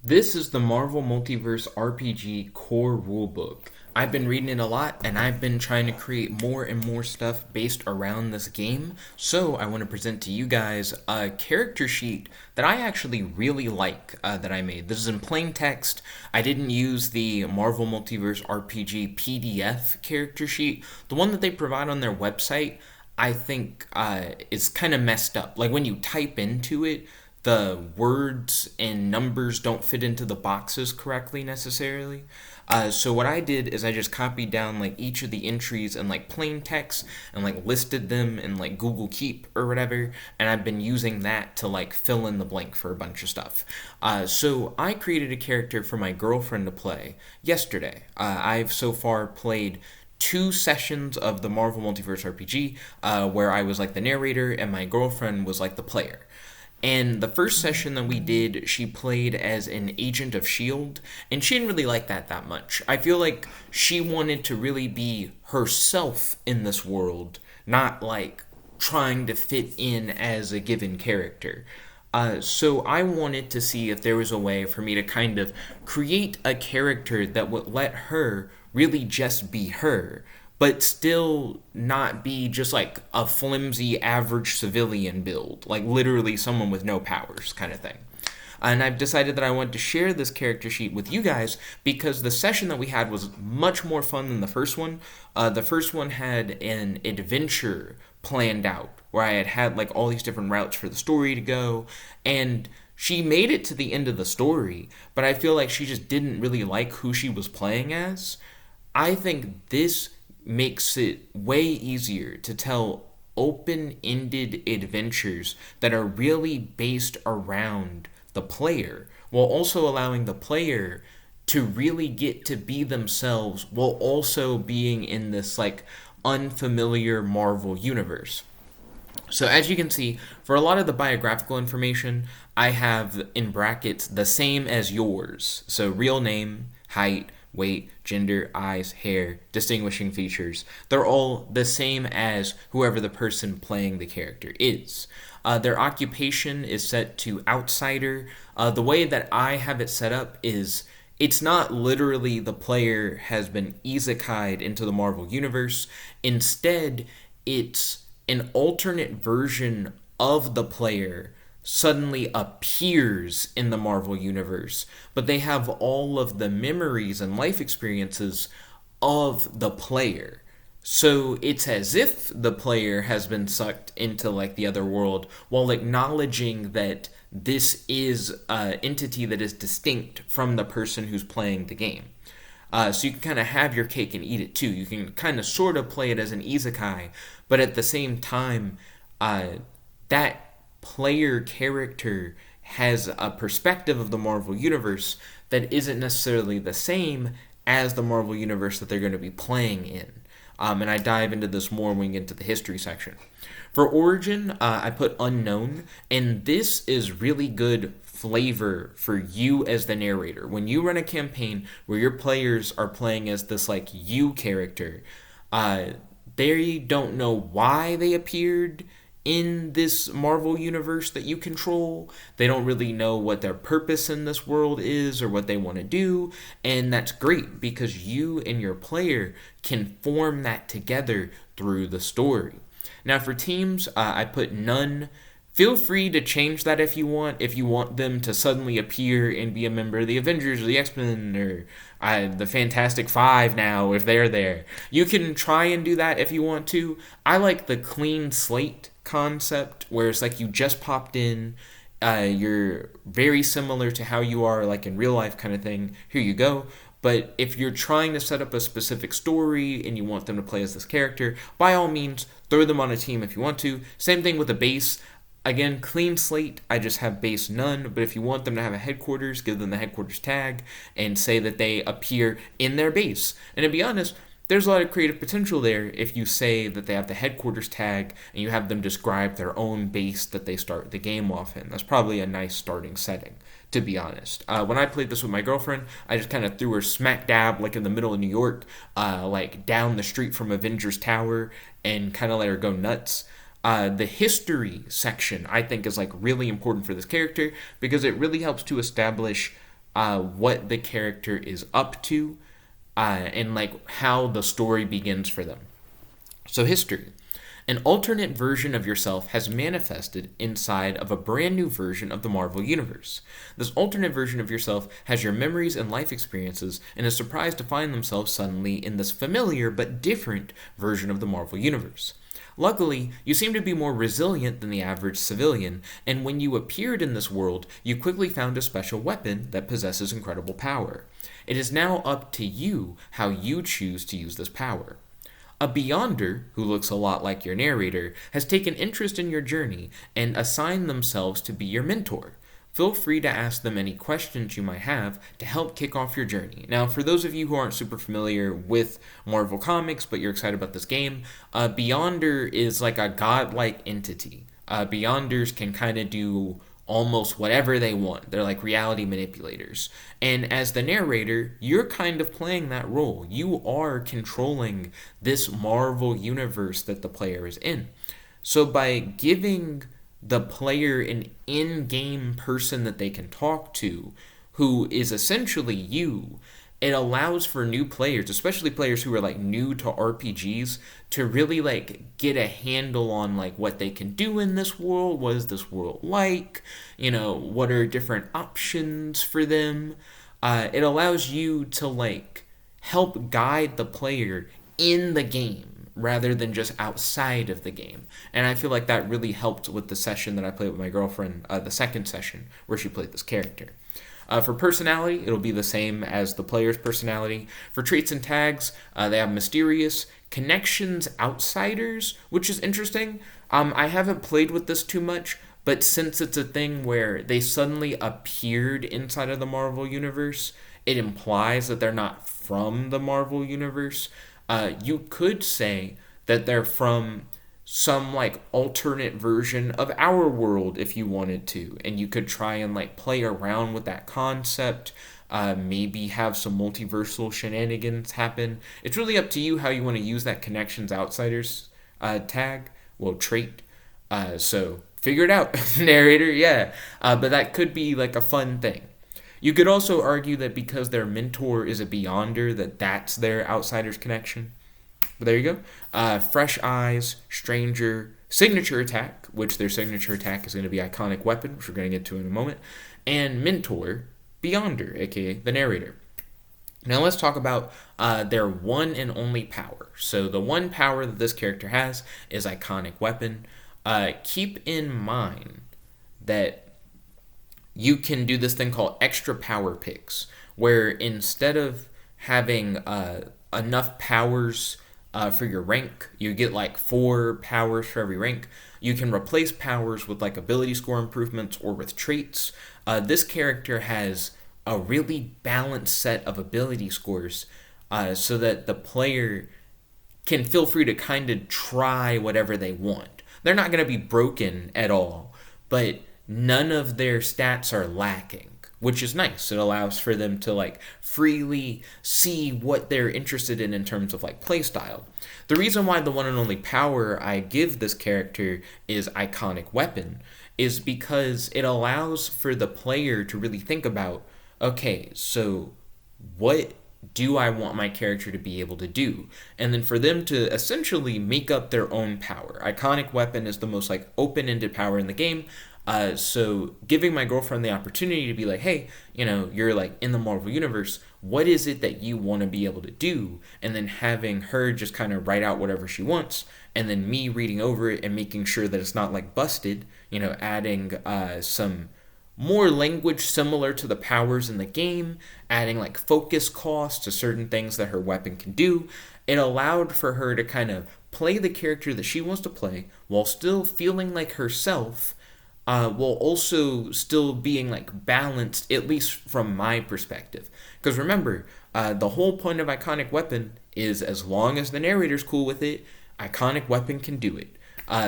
This is the Marvel Multiverse RPG core rulebook. I've been reading it a lot and I've been trying to create more and more stuff based around this game. So I want to present to you guys a character sheet that I actually really like that I made. This is in plain text. I didn't use the Marvel Multiverse RPG PDF character sheet. The one that they provide on their website, I think is kind of messed up. Like when you type into it, the words and numbers don't fit into the boxes correctly necessarily. So what I did is I just copied down like each of the entries in like plain text and like listed them in like Google Keep or whatever, and I've been using that to like fill in the blank for a bunch of stuff. So I created a character for my girlfriend to play yesterday. I've so far played two sessions of the Marvel Multiverse RPG where I was like the narrator and my girlfriend was like the player. And the first session that we did, she played as an agent of S.H.I.E.L.D., and she didn't really like that much. I feel like she wanted to really be herself in this world, not like trying to fit in as a given character. So I wanted to see if there was a way for me to kind of create a character that would let her really just be her, but still not be just like a flimsy average civilian build, like literally someone with no powers kind of thing. And I've decided that I want to share this character sheet with you guys because the session that we had was much more fun than the first one. The first one had an adventure planned out where I had like all these different routes for the story to go, and she made it to the end of the story, but I feel like she just didn't really like who she was playing as. I think this makes it way easier to tell open ended adventures that are really based around the player, while also allowing the player to really get to be themselves while also being in this like unfamiliar Marvel universe. So as you can see, for a lot of the biographical information, I have in brackets the same as yours. So real name, height, weight, gender, eyes, hair, distinguishing features. They're all the same as whoever the person playing the character is. Their occupation is set to outsider. The way that I have it set up is it's not literally the player has been isekai'd into the Marvel Universe. Instead, it's an alternate version of the player suddenly appears in the Marvel Universe, but they have all of the memories and life experiences of the player. So it's as if the player has been sucked into like the other world while acknowledging that this is an entity that is distinct from the person who's playing the game. So you can kind of have your cake and eat it too. You can kind of sort of play it as an isekai, but at the same time, that player character has a perspective of the Marvel Universe that isn't necessarily the same as the Marvel Universe that they're going to be playing in. And I dive into this more when we get into the history section. For origin, I put unknown, and this is really good flavor for you as the narrator. When you run a campaign where your players are playing as this like you character, they don't know why they appeared in this Marvel universe that you control. They don't really know what their purpose in this world is or what they want to do, and that's great because you and your player can form that together through the story. Now for teams, I put none. Feel free to change that if you want. If you want them to suddenly appear and be a member of the Avengers or the X-Men or the Fantastic Five now, if they're there. You can try and do that if you want to. I like the clean slate concept where it's like you just popped in, you're very similar to how you are like in real life kind of thing. Here you go. But if you're trying to set up a specific story and you want them to play as this character, by all means, throw them on a team if you want to. Same thing with the base. Again, clean slate, I just have base none, but if you want them to have a headquarters, give them the headquarters tag and say that they appear in their base. And to be honest, there's a lot of creative potential there if you say that they have the headquarters tag and you have them describe their own base that they start the game off in. That's probably a nice starting setting, to be honest. When I played this with my girlfriend, I just kind of threw her smack dab like in the middle of New York, like down the street from Avengers Tower, and kind of let her go nuts. The history section I think is like really important for this character because it really helps to establish what the character is up to, and like how the story begins for them. So, history. An alternate version of yourself has manifested inside of a brand new version of the Marvel Universe. This alternate version of yourself has your memories and life experiences and is surprised to find themselves suddenly in this familiar but different version of the Marvel Universe. Luckily, you seem to be more resilient than the average civilian, and when you appeared in this world, you quickly found a special weapon that possesses incredible power. It is now up to you how you choose to use this power. A Beyonder, who looks a lot like your narrator, has taken interest in your journey and assigned themselves to be your mentor. Feel free to ask them any questions you might have to help kick off your journey. Now, for those of you who aren't super familiar with Marvel Comics, but you're excited about this game, Beyonder is like a godlike entity. Beyonders can kind of do almost whatever they want. They're like reality manipulators. And as the narrator, you're kind of playing that role. You are controlling this Marvel universe that the player is in. So by giving the player an in-game person that they can talk to, who is essentially you, it allows for new players, especially players who are like new to RPGs, to really like get a handle on like what they can do in this world. What is this world like? What are different options for them? It allows you to like help guide the player in the game rather than just outside of the game. And I feel like that really helped with the session that I played with my girlfriend, the second session where she played this character. For personality, it'll be the same as the player's personality. For traits and tags, they have mysterious, connections, outsiders, which is interesting. I haven't played with this too much, but since it's a thing where they suddenly appeared inside of the Marvel Universe, it implies that they're not from the Marvel Universe. You could say that they're from some like alternate version of our world if you wanted to, and you could try and like play around with that concept, maybe have some multiversal shenanigans happen. It's really up to you how you want to use that connections outsiders trait. So figure it out, narrator. Yeah, but that could be like a fun thing. You could also argue that because their mentor is a Beyonder, that's their outsider's connection. But there you go. Fresh Eyes, Stranger, Signature Attack, which their signature attack is going to be Iconic Weapon, which we're going to get to in a moment, and Mentor, Beyonder, aka the narrator. Now let's talk about their one and only power. So the one power that this character has is Iconic Weapon. Keep in mind that you can do this thing called extra power picks, where instead of having enough powers for your rank, you get like 4 powers for every rank. You can replace powers with like ability score improvements or with traits. This character has a really balanced set of ability scores, so that the player can feel free to kind of try whatever they want. They're not going to be broken at all, but none of their stats are lacking, which is nice. It allows for them to like freely see what they're interested in terms of like playstyle. The reason why the one and only power I give this character is Iconic Weapon is because it allows for the player to really think about, okay, so what do I want my character to be able to do? And then for them to essentially make up their own power. Iconic Weapon is the most like open-ended power in the game. So giving my girlfriend the opportunity to be like, hey, you're like in the Marvel Universe, what is it that you want to be able to do? And then having her just kind of write out whatever she wants, and then me reading over it and making sure that it's not like busted, adding some more language similar to the powers in the game, adding like focus cost to certain things that her weapon can do. It allowed for her to kind of play the character that she wants to play while still feeling like herself, while also still being like balanced, at least from my perspective. Because remember, the whole point of Iconic Weapon is as long as the narrator's cool with it, Iconic Weapon can do it.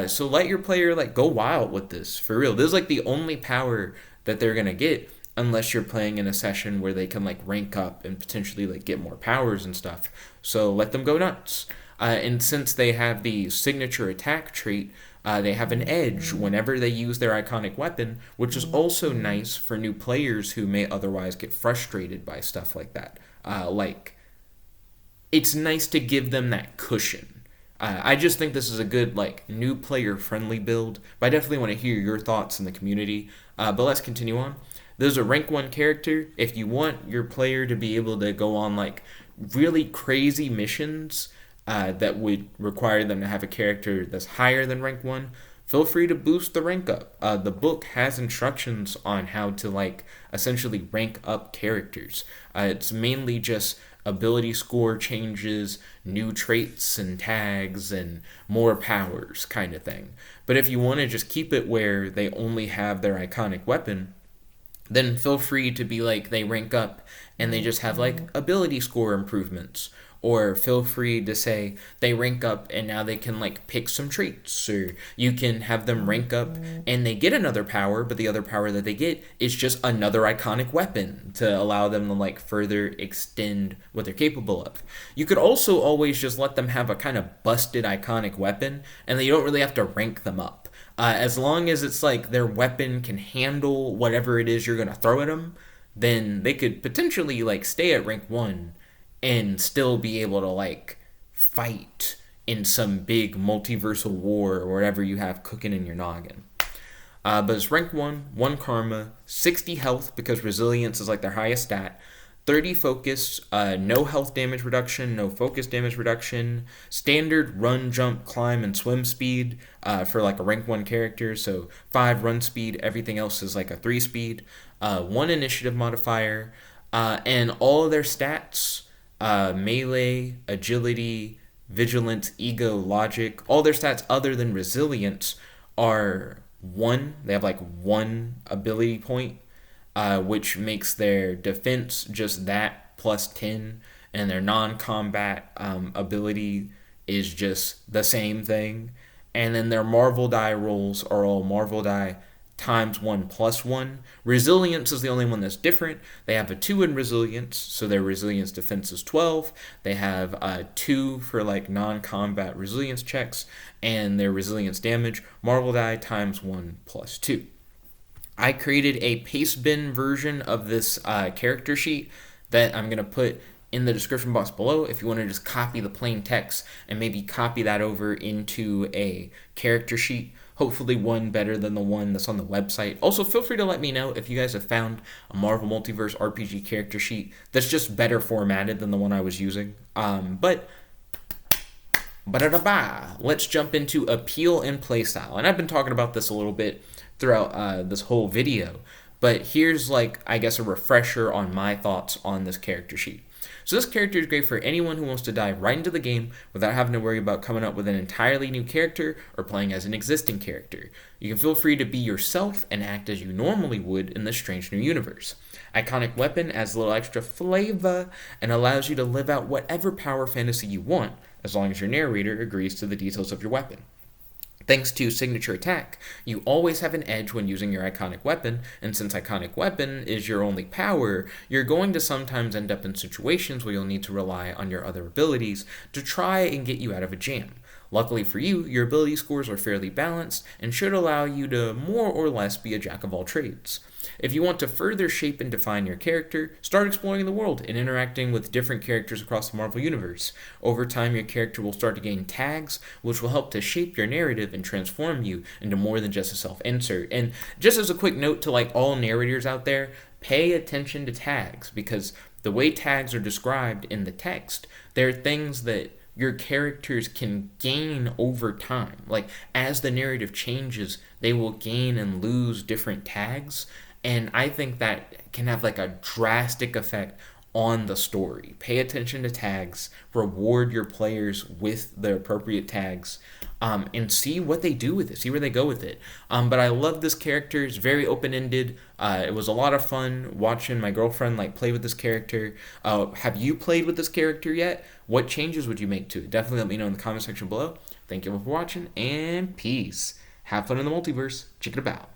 So let your player like go wild with this, for real. This is like the only power that they're gonna get, unless you're playing in a session where they can like rank up and potentially like get more powers and stuff. So let them go nuts. And since they have the signature attack trait, They have an edge whenever they use their iconic weapon, which is also nice for new players who may otherwise get frustrated by stuff like that. It's nice to give them that cushion. I just think this is a good, new player friendly build, but I definitely want to hear your thoughts in the community. But let's continue on. There's a rank 1 character. If you want your player to be able to go on, really crazy missions that would require them to have a character that's higher than rank 1, feel free to boost the rank up. The book has instructions on how to, essentially rank up characters. It's mainly just ability score changes, new traits and tags, and more powers kind of thing. But if you want to just keep it where they only have their iconic weapon, then feel free to be they rank up and they just have ability score improvements. Or feel free to say they rank up and now they can pick some traits. Or you can have them rank up and they get another power, but the other power that they get is just another iconic weapon to allow them to further extend what they're capable of. You could also always just let them have a kind of busted iconic weapon and then you don't really have to rank them up. As long as it's their weapon can handle whatever it is you're going to throw at them, then they could potentially stay at rank 1 and still be able to fight in some big multiversal war or whatever you have cooking in your noggin. But it's rank 1 karma, 60 health because resilience is their highest stat, 30 focus, no health damage reduction, no focus damage reduction, standard run, jump, climb, and swim speed for a rank 1 character, so 5 run speed, everything else is a 3 speed, 1 initiative modifier, and all of their stats, melee, agility, vigilance, ego, logic, all their stats other than resilience are 1. They have 1 ability point, which makes their defense just that plus 10, and their non-combat ability is just the same thing. And then their Marvel die rolls are all Marvel die times 1 plus 1. Resilience is the only one that's different. They have a 2 in resilience, so their resilience defense is 12. They have 2 for non-combat resilience checks, and their resilience damage, Marvel die times 1 plus 2. I created a paste bin version of this character sheet that I'm going to put in the description box below if you want to just copy the plain text and maybe copy that over into a character sheet. Hopefully one better than the one that's on the website. Also, feel free to let me know if you guys have found a Marvel Multiverse RPG character sheet that's just better formatted than the one I was using. Let's jump into appeal and playstyle. And I've been talking about this a little bit throughout this whole video, but here's I guess a refresher on my thoughts on this character sheet. So this character is great for anyone who wants to dive right into the game without having to worry about coming up with an entirely new character or playing as an existing character. You can feel free to be yourself and act as you normally would in this strange new universe. Iconic weapon adds a little extra flavor and allows you to live out whatever power fantasy you want, as long as your narrator agrees to the details of your weapon. Thanks to signature attack, you always have an edge when using your iconic weapon, and since iconic weapon is your only power, you're going to sometimes end up in situations where you'll need to rely on your other abilities to try and get you out of a jam. Luckily for you, your ability scores are fairly balanced and should allow you to more or less be a jack of all trades. If you want to further shape and define your character, start exploring the world and interacting with different characters across the Marvel Universe. Over time, your character will start to gain tags, which will help to shape your narrative and transform you into more than just a self-insert. And just as a quick note to all narrators out there, pay attention to tags, because the way tags are described in the text, they're things that your characters can gain over time. As the narrative changes, they will gain and lose different tags. And I think that can have a drastic effect on the story. Pay attention to tags, reward your players with the appropriate tags, and see what they do with it, see where they go with it. But I love this character. It's very open-ended. It was a lot of fun watching my girlfriend play with this character. Have you played with this character yet? What changes would you make to it? Definitely let me know in the comment section below. Thank you all for watching, and peace. Have fun in the multiverse. Check it about.